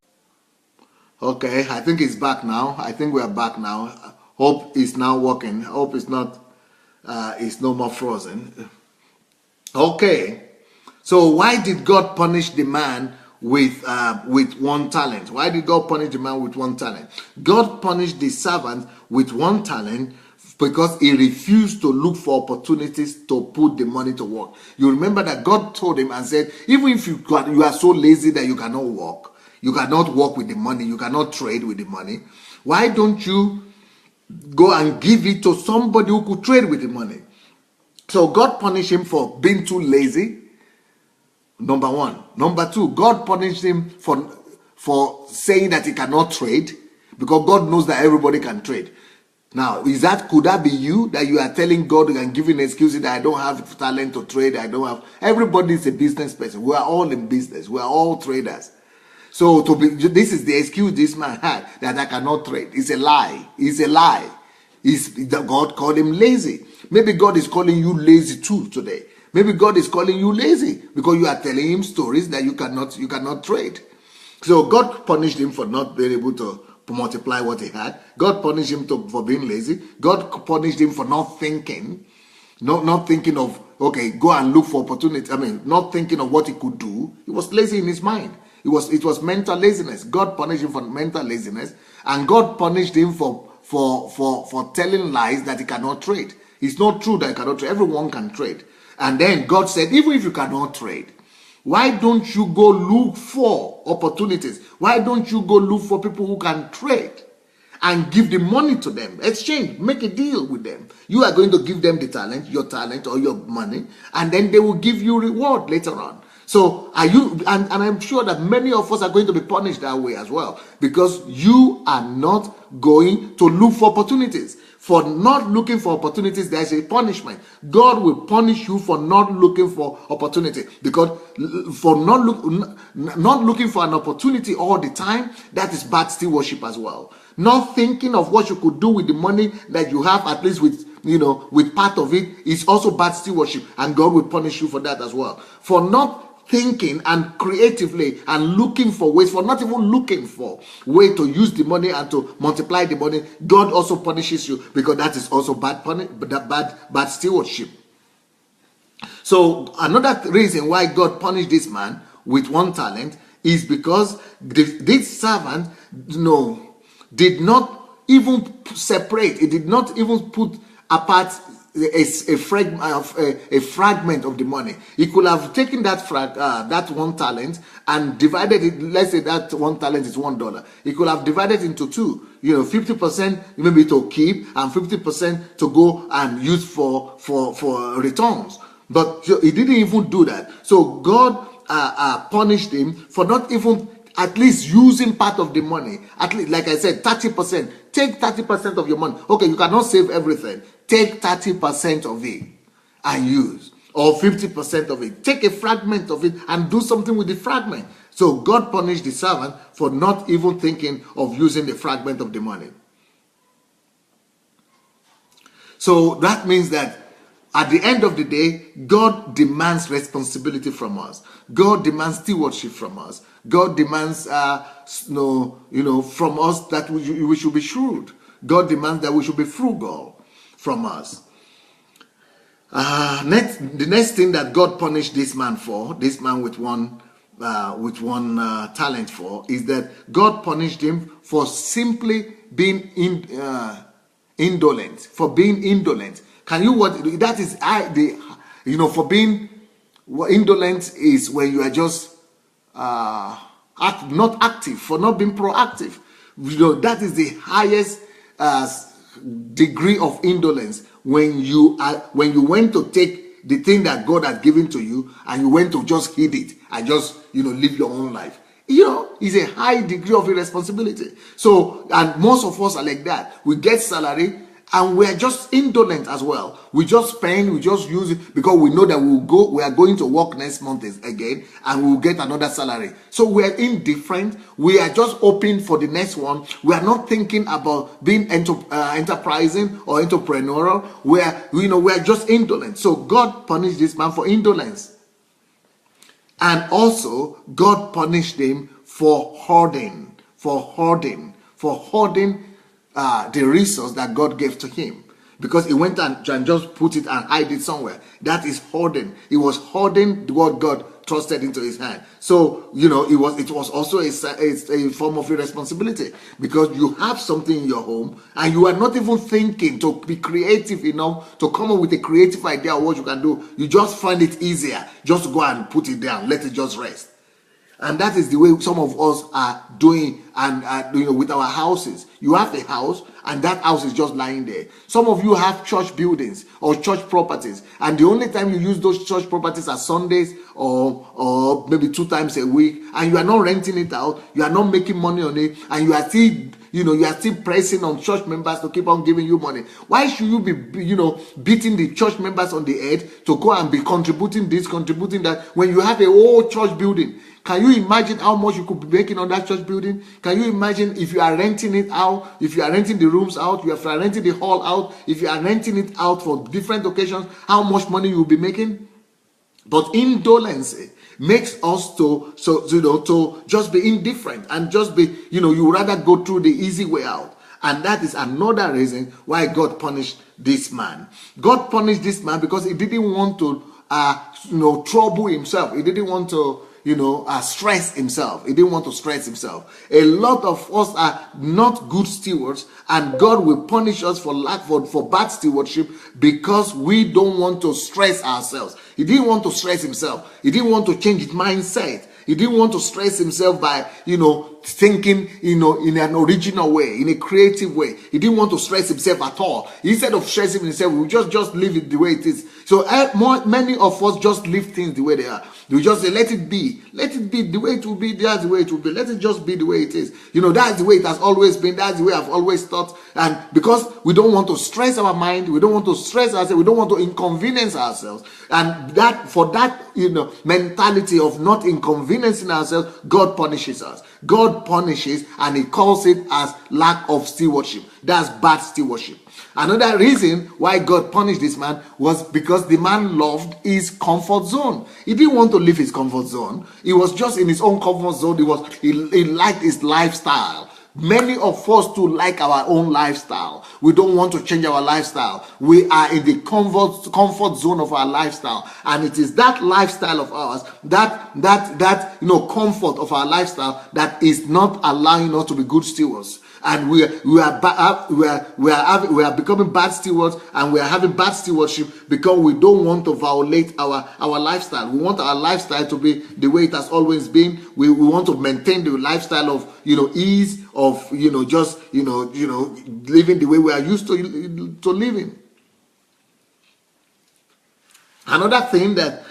okay, I think it's back now. I think we are back now. Hope it's now working. Hope it's not. It's no more frozen. Okay. So why did God punish the man with one talent? Why did God punish the man with one talent? God punished the servant with one talent because he refused to look for opportunities to put the money to work. You remember that God told him and said, even if you are so lazy that you cannot work with the money, you cannot trade with the money, why don't you go and give it to somebody who could trade with the money? So God punished him for being too lazy. Number 1. Number 2, God punished him for saying that he cannot trade, because God knows that everybody can trade. Now, could that be you, that you are telling God and giving excuses that I don't have talent to trade, everybody is a business person. We are all in business. We are all traders. So this is the excuse this man had, that I cannot trade. It's a lie. It's a lie. God called him lazy. Maybe God is calling you lazy too today. Maybe God is calling you lazy because you are telling him stories that you cannot trade. So God punished him for not being able to multiply what he had. God punished him for being lazy. God punished him for not thinking. Not thinking of, okay, go and look for opportunity. I mean, not thinking of what he could do. He was lazy in his mind. It was mental laziness. God punished him for mental laziness, and God punished him for telling lies that he cannot trade. It's not true that he cannot trade. Everyone can trade. And then God said, even if you cannot trade, why don't you go look for opportunities? Why don't you go look for people who can trade and give the money to them? Exchange, make a deal with them. You are going to give them the talent, your talent or your money, and then they will give you reward later on. So are you, and I'm sure that many of us are going to be punished that way as well, because you are not going to look for opportunities. For not looking for opportunities, there's a punishment. God will punish you for not looking for opportunity, because for not looking for an opportunity all the time, that is bad stewardship as well. Not thinking of what you could do with the money that you have, at least with part of it, is also bad stewardship, and God will punish you for that as well. For not thinking and creatively and looking for ways, for not even looking for way to use the money and to multiply the money, God also punishes you, because that is also bad stewardship. So another reason why God punished this man with 1 talent is because this servant did not even separate. It did not even put apart a fragment of the money. He could have taken that 1 talent and divided it. Let's say that 1 talent is $1. He could have divided into 2. 50% maybe to keep and 50% to go and use for returns. But he didn't even do that. So God punished him for not even at least using part of the money. At least, like I said, 30%. Take 30% of your money. Okay, you cannot save everything. Take 30% of it and use. Or 50% of it. Take a fragment of it and do something with the fragment. So God punished the servant for not even thinking of using the fragment of the money. So that means that at the end of the day, God demands responsibility from us. God demands stewardship from us. God demands, from us that we should be shrewd. God demands that we should be frugal from us. The next thing that God punished this man for, this man with one talent for, is that God punished him for simply being indolent. For being indolent. Can you that is for being indolent is when you are just not active, for not being proactive. That is the highest degree of indolence, when you went to take the thing that God has given to you and you went to just hid it and just live your own life. It's a high degree of irresponsibility. So, and most of us are like that. We get salary and we are just indolent as well. We just spend, we just use it because we know that we are going to work next month again and we will get another salary. So we are indifferent. We are just hoping for the next one. We are not thinking about being enterprising or entrepreneurial. We are just indolent. So God punished this man for indolence. And also God punished him for hoarding the resource that God gave to him, because he went and just put it and hide it somewhere. That is hoarding. He was hoarding what God trusted into his hand. So it was also a form of irresponsibility, because you have something in your home and you are not even thinking to be creative enough to come up with a creative idea of what you can do. You just find it easier just go and put it down, let it just rest. And that is the way some of us are doing, and with our houses. You have a house and that house is just lying there. Some of you have church buildings or church properties, and the only time you use those church properties are Sundays or maybe 2 times a week, and you are not renting it out, you are not making money on it, and you are still you are still pressing on church members to keep on giving you money. Why should you be beating the church members on the head to go and be contributing this, contributing that, when you have a whole church building? Can you imagine how much you could be making on that church building? Can you imagine if you are renting it out, if you are renting the rooms out, if you are renting the hall out, if you are renting it out for different occasions, how much money you will be making? But indolence makes us to to just be indifferent and just be, you rather go through the easy way out. And that is another reason why God punished this man. God punished this man because he didn't want to trouble himself. He didn't want to stress himself. He didn't want to stress himself. A lot of us are not good stewards, and God will punish us for bad stewardship because we don't want to stress ourselves. He didn't want to stress himself. He didn't want to change his mindset. He didn't want to stress himself by, thinking, in an original way, in a creative way. He didn't want to stress himself at all. Instead of stressing himself, we just leave it the way it is. So many of us just leave things the way they are. We just say, let it be. Let it be the way it will be. That's the way it will be. Let it just be the way it is. That's the way it has always been. That's the way I've always thought. And because we don't want to stress our mind, we don't want to stress ourselves, we don't want to inconvenience ourselves. And for that mentality of not inconveniencing ourselves, God punishes us. God punishes, and he calls it as lack of stewardship. That's bad stewardship. Another reason why God punished this man was because the man loved his comfort zone. He didn't want to leave his comfort zone. He was just in his own comfort zone. He liked his lifestyle. Many of us too like our own lifestyle. We don't want to change our lifestyle. We are in the comfort zone of our lifestyle, and it is that lifestyle of ours, that comfort of our lifestyle, that is not allowing us to be good stewards. And we are becoming bad stewards, and we are having bad stewardship because we don't want to violate our lifestyle. We want our lifestyle to be the way it has always been. We want to maintain the lifestyle of ease, of just living the way we are used to living. Another thing that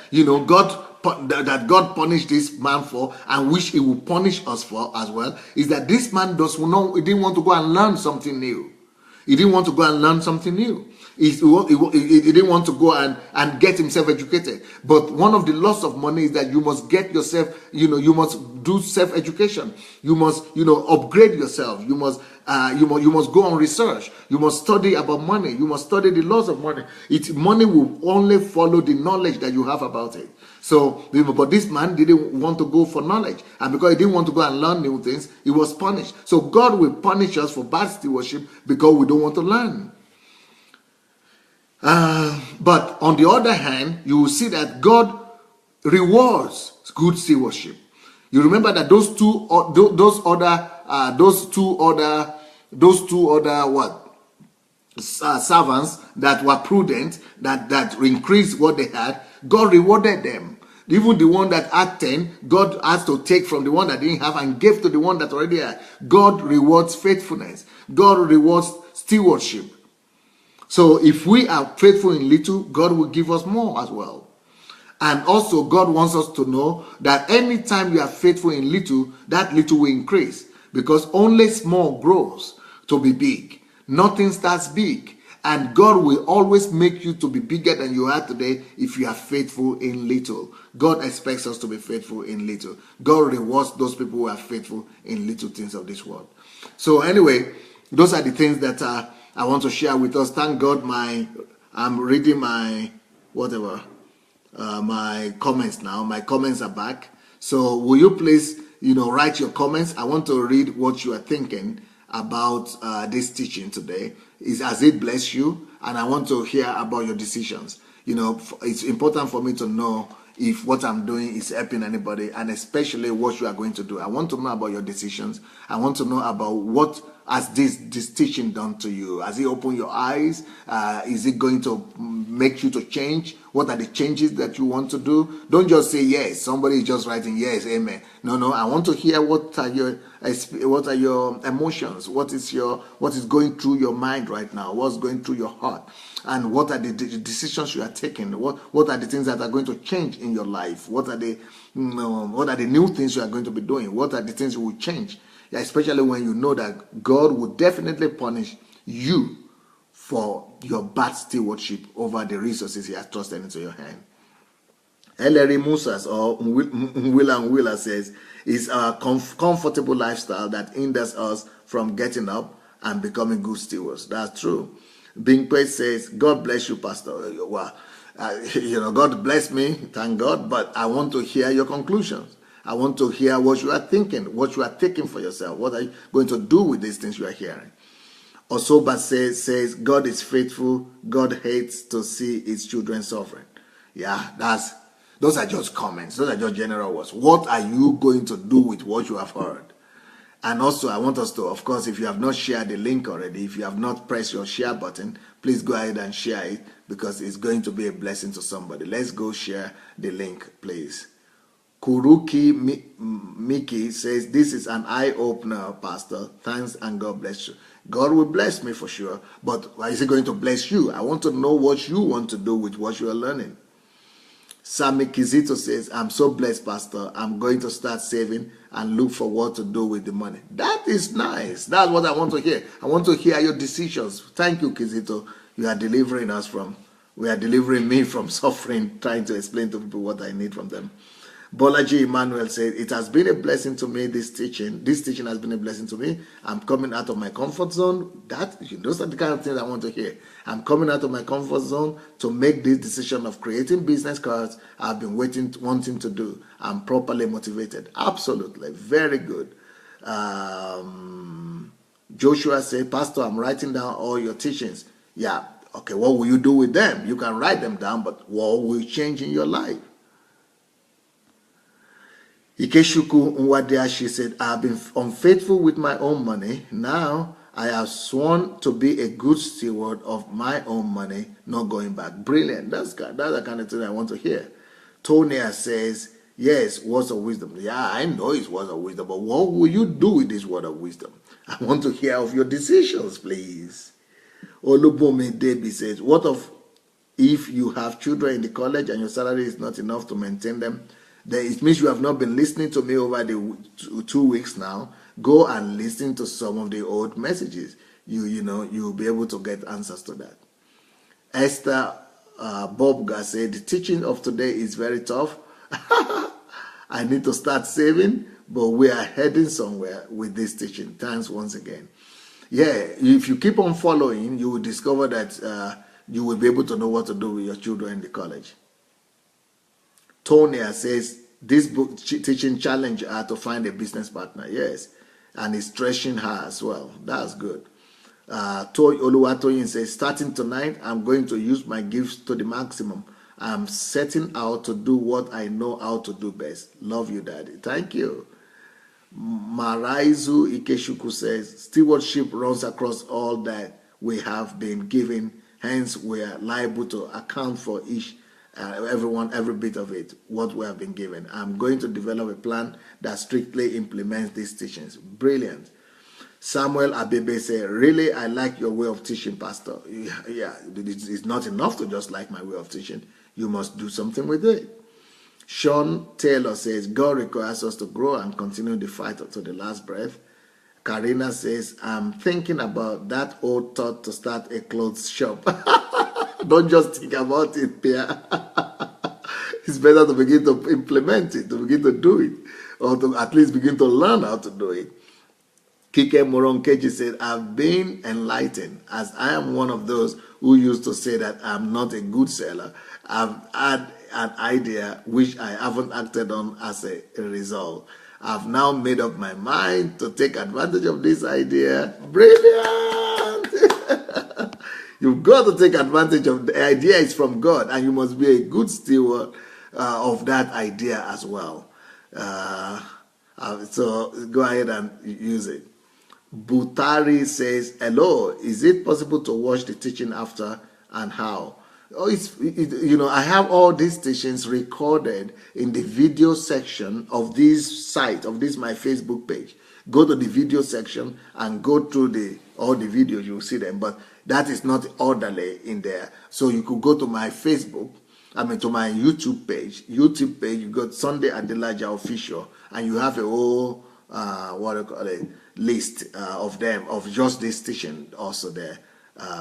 God punished this man for, and which he will punish us for as well, is that this man he didn't want to go and learn something new. He didn't want to go and learn something new. He didn't want to go and get himself educated. But one of the loss of money is that you must get yourself, you must do self-education. You must, upgrade yourself. You must go on research. You must study about money. You must study the laws of money. Money will only follow the knowledge that you have about it. So, but this man didn't want to go for knowledge. And because he didn't want to go and learn new things, he was punished. So God will punish us for bad stewardship because we don't want to learn. But on the other hand, you will see that God rewards good stewardship. You remember that those two other servants that were prudent, that increased what they had, God rewarded them. Even the one that had 10, God has to take from the one that didn't have and gave to the one that already had. God rewards faithfulness. God rewards stewardship. So if we are faithful in little, God will give us more as well. And also God wants us to know that anytime you are faithful in little, that little will increase. Because only small grows to be big. Nothing starts big. And God will always make you to be bigger than you are today if you are faithful in little. God expects us to be faithful in little. God rewards those people who are faithful in little things of this world. So anyway, those are the things that I want to share with us. Thank God I'm reading my my comments now. My comments are back. So will you please, write your comments? I want to read what you are thinking about this teaching today. Has it blessed you? And I want to hear about your decisions. It's important for me to know if what I'm doing is helping anybody, and especially what you are going to do. I want to know about your decisions. I want to know about what has this teaching done to you. Has it opened your eyes? Is it going to make you to change? What are the changes that you want to do? Don't just say yes. Somebody is just writing yes, amen. No. I want to hear what are your emotions. What is going through your mind right now? What's going through your heart? And what are the decisions you are taking? What are the things that are going to change in your life? What are the new things you are going to be doing? What are the things you will change? Especially when you know that God will definitely punish you for your bad stewardship over the resources he has trusted into your hand. Ellery Musas or Willa says, it's a comfortable lifestyle that hinders us from getting up and becoming good stewards. That's true. Bing Pei says, God bless you, Pastor. Wow. God bless me, thank God, but I want to hear your conclusions. I want to hear what you are thinking, what you are taking for yourself. What are you going to do with these things you are hearing? Osoba says, God is faithful. God hates to see his children suffering. Yeah, those are just comments. Those are just general words. What are you going to do with what you have heard? And also, I want us to, of course, if you have not shared the link already, if you have not pressed your share button, please go ahead and share it, because it's going to be a blessing to somebody. Let's go share the link, please. Kuruki Miki says, this is an eye-opener, Pastor. Thanks and God bless you. God will bless me for sure, but is he going to bless you? I want to know what you want to do with what you are learning. Sammy Kizito says, I'm so blessed, Pastor. I'm going to start saving and look for what to do with the money. That is nice. That's what I want to hear. I want to hear your decisions. Thank you, Kizito. You are delivering me from suffering, trying to explain to people what I need from them. Bolaji Emmanuel said, it has been a blessing to me, this teaching. This teaching has been a blessing to me. I'm coming out of my comfort zone. Those are the kind of things I want to hear. I'm coming out of my comfort zone to make this decision of creating business cards I've been wanting to do. I'm properly motivated. Absolutely. Very good. Joshua said, Pastor, I'm writing down all your teachings. Yeah. Okay, what will you do with them? You can write them down, but what will change in your life? Ikeshuku Nwadiashi said, I have been unfaithful with my own money. Now I have sworn to be a good steward of my own money, not going back. Brilliant. That's the kind of thing I want to hear. Tonia says, yes, words of wisdom. Yeah, I know it's words of wisdom, but what will you do with this word of wisdom? I want to hear of your decisions, please. Olubome Debbie says, what if you have children in the college and your salary is not enough to maintain them? Then it means you have not been listening to me over the 2 weeks now. Go and listen to some of the old messages. You'll be able to get answers to that. Esther Bobga said, the teaching of today is very tough. I need to start saving, but we are heading somewhere with this teaching. Thanks once again. Yeah, if you keep on following, you will discover that you will be able to know what to do with your children in the college. Tonya says, this book teaching challenge her to find a business partner. Yes, and it's stretching her as well. That's good. Toy Oluwatoyin says, starting tonight, I'm going to use my gifts to the maximum. I'm setting out to do what I know how to do best. Love you, Daddy. Thank you. Maraizu Ikeshuku says, stewardship runs across all that we have been given. Hence, we are liable to account for every bit of it, what we have been given. I'm going to develop a plan that strictly implements these teachings. Brilliant. Samuel Abebe said, really, I like your way of teaching, Pastor. Yeah, it's not enough to just like my way of teaching. You must do something with it. Sean Taylor says, God requires us to grow and continue the fight to the last breath. Karina says, I'm thinking about that old thought to start a clothes shop. Don't just think about it, Pierre. It's better to begin to implement it, to begin to do it, or to at least begin to learn how to do it. Kike Moronkeji said, I've been enlightened, as I am one of those who used to say that I'm not a good seller. I've had an idea which I haven't acted on as a result. I've now made up my mind to take advantage of this idea. Brilliant! You've got to take advantage of the idea. Is from God, and you must be a good steward of that idea as well. So go ahead and use it. Butari says, hello, is it possible to watch the teaching after, and how? I have all these teachings recorded in the video section of this site, of this my Facebook page. Go to the video section and go through all the videos, you'll see them, but that is not orderly in there. So you could go to my Facebook, to my YouTube page. You got Sunday Adelaja Official, and you have a whole, list of them, of just this teaching also there.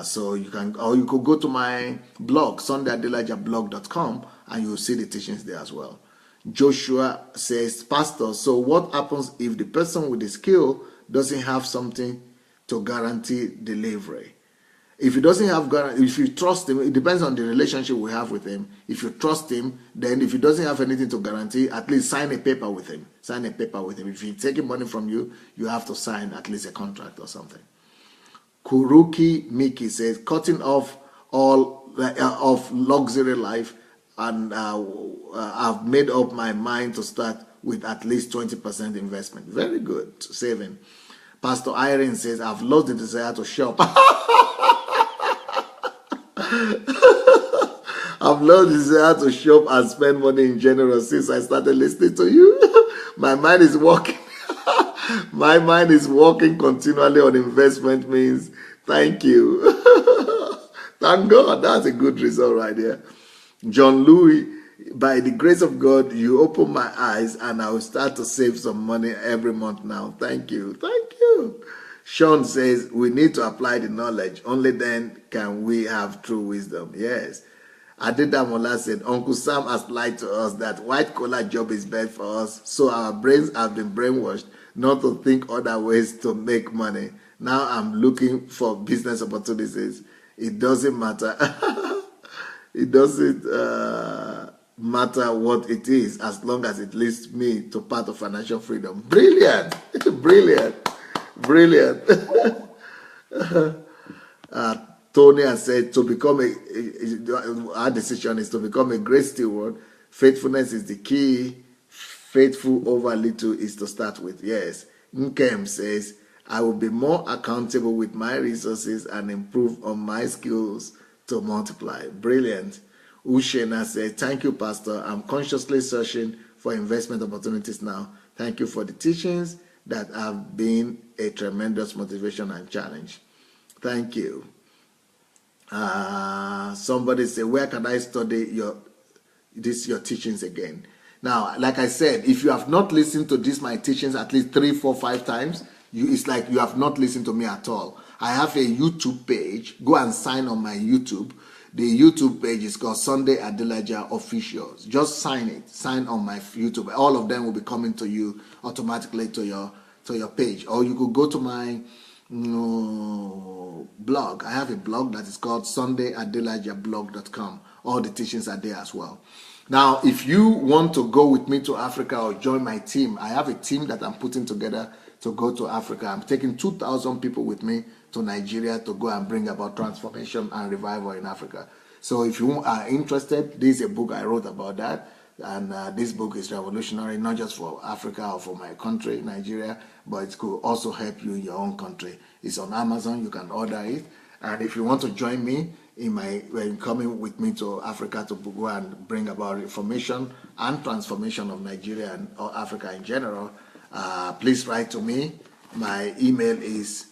So you could go to my blog, sundayadelajablog.com, and you'll see the teachings there as well. Joshua says, Pastor, so what happens if the person with the skill doesn't have something to guarantee delivery? If he doesn't have guarantee, if you trust him, it depends on the relationship we have with him. If you trust him, then if he doesn't have anything to guarantee, at least sign a paper with him. Sign a paper with him. If he's taking money from you, you have to sign at least a contract or something. Kuruki Miki says, cutting off all of luxury life, and I've made up my mind to start with at least 20% investment. Very good saving. Pastor Irene says, I've lost the desire to shop. I've lost the desire to shop and spend money in general since I started listening to you. My mind is working. My mind is working continually on investment means. Thank you. Thank God. That's a good result right there. John Louis, by the grace of God, you open my eyes and I will start to save some money every month now. Thank you. Thank you. Sean says, we need to apply the knowledge. Only then can we have true wisdom. Yes. Adedamola said, Uncle Sam has lied to us that white-collar job is bad for us, so our brains have been brainwashed not to think other ways to make money. Now I'm looking for business opportunities. It doesn't matter. It doesn't matter what it is as long as it leads me to part of financial freedom. Brilliant. Brilliant. Brilliant. Tony has said, to become our decision is to become a great steward. Faithfulness is the key. Faithful over little is to start with. Yes. Nkem says, I will be more accountable with my resources and improve on my skills to multiply. Brilliant. Ushena says, thank you, Pastor. I'm consciously searching for investment opportunities now. Thank you for the teachings that have been a tremendous motivation and challenge. Thank you. Somebody say, where can I study your teachings again? Now, like I said, if you have not listened to my teachings at least 3, 4, 5 times, it's like you have not listened to me at all. I have a YouTube page. Go and sign on my YouTube. The YouTube page is called Sunday Adelaja Officials. Just sign it. Sign on my YouTube. All of them will be coming to you automatically to your page. Or you could go to my blog. I have a blog that is called SundayAdelajablog.com. All the teachings are there as well. Now, if you want to go with me to Africa or join my team, I have a team that I'm putting together to go to Africa. I'm taking 2,000 people with me to Nigeria to go and bring about transformation and revival in Africa. So if you are interested, this is a book I wrote about that. And this book is revolutionary, not just for Africa or for my country, Nigeria, but it could also help you in your own country. It's on Amazon. You can order it. And if you want to join me in coming with me to Africa to go and bring about reformation and transformation of Nigeria and Africa in general, please write to me. My email is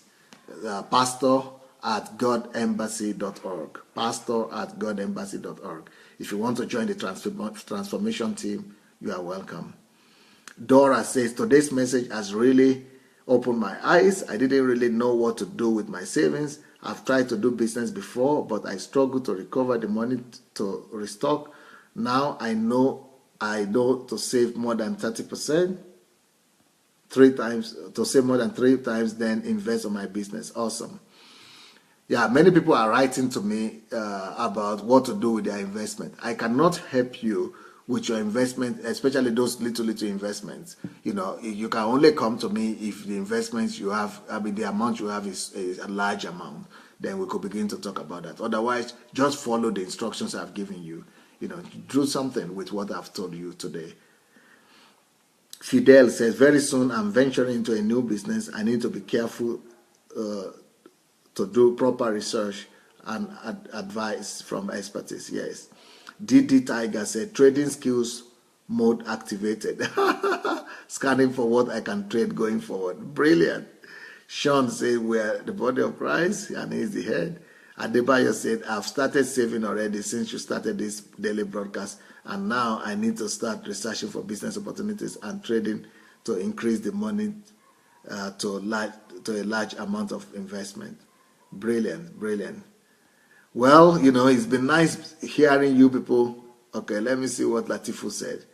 pastor@godembassy.org. pastor@godembassy.org. If you want to join the transformation team, you are welcome. Dora says, today's message has really opened my eyes. I didn't really know what to do with my savings. I've tried to do business before, but I struggled to recover the money to restock. Now I know to save more than 30%. 3 times, to save more than 3 times, then invest on my business. Awesome. Yeah, many people are writing to me about what to do with their investment. I cannot help you with your investment, especially those little investments. You can only come to me if the investments you have, the amount you have is a large amount. Then we could begin to talk about that. Otherwise, just follow the instructions I've given you. Do something with what I've told you today. Fidel says, very soon I'm venturing into a new business. I need to be careful to do proper research and advice from expertise. Yes. DD Tiger said, trading skills mode activated. Scanning for what I can trade going forward. Brilliant. Sean said, we're the body of Christ and he's the head. Adebayo said, I've started saving already since you started this daily broadcast, and now I need to start researching for business opportunities and trading to increase the money to a large amount of investment. Brilliant, brilliant. Well, it's been nice hearing you people. Okay, let me see what Latifu said.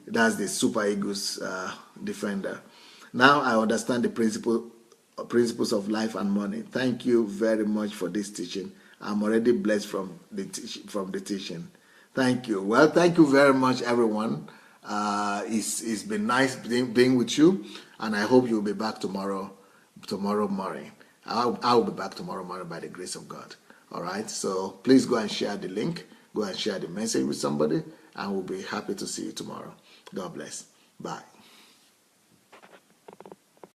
That's the Super Eagles defender. Now I understand the principle Principles of Life and Money. Thank you very much for this teaching. I'm already blessed from the teaching. Thank you. Well, thank you very much, everyone. It's been nice being with you, and I hope you'll be back tomorrow morning. I'll be back tomorrow morning by the grace of God. All right. So please go and share the link. Go and share the message with somebody, and we'll be happy to see you tomorrow. God bless. Bye.